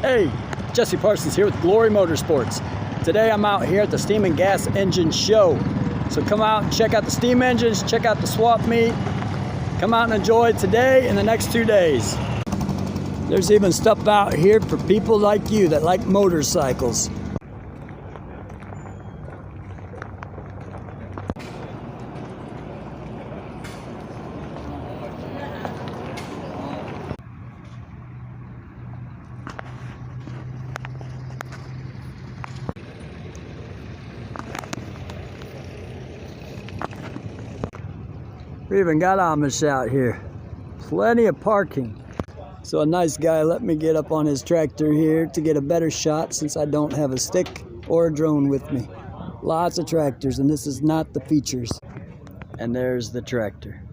Hey, Jesse Parsons here with Glory Motorsports. Today I'm out here at the Steam and Gas Engine Show. So come out and check out the steam engines, check out the swap meet. Come out and enjoy today and the next 2 days. There's even stuff out here for people like you that like motorcycles. We even got Amish out here. Plenty of parking. So a nice guy let me get up on his tractor here to get a better shot since I don't have a stick or a drone with me. Lots of tractors, and this is not the features. And there's the tractor.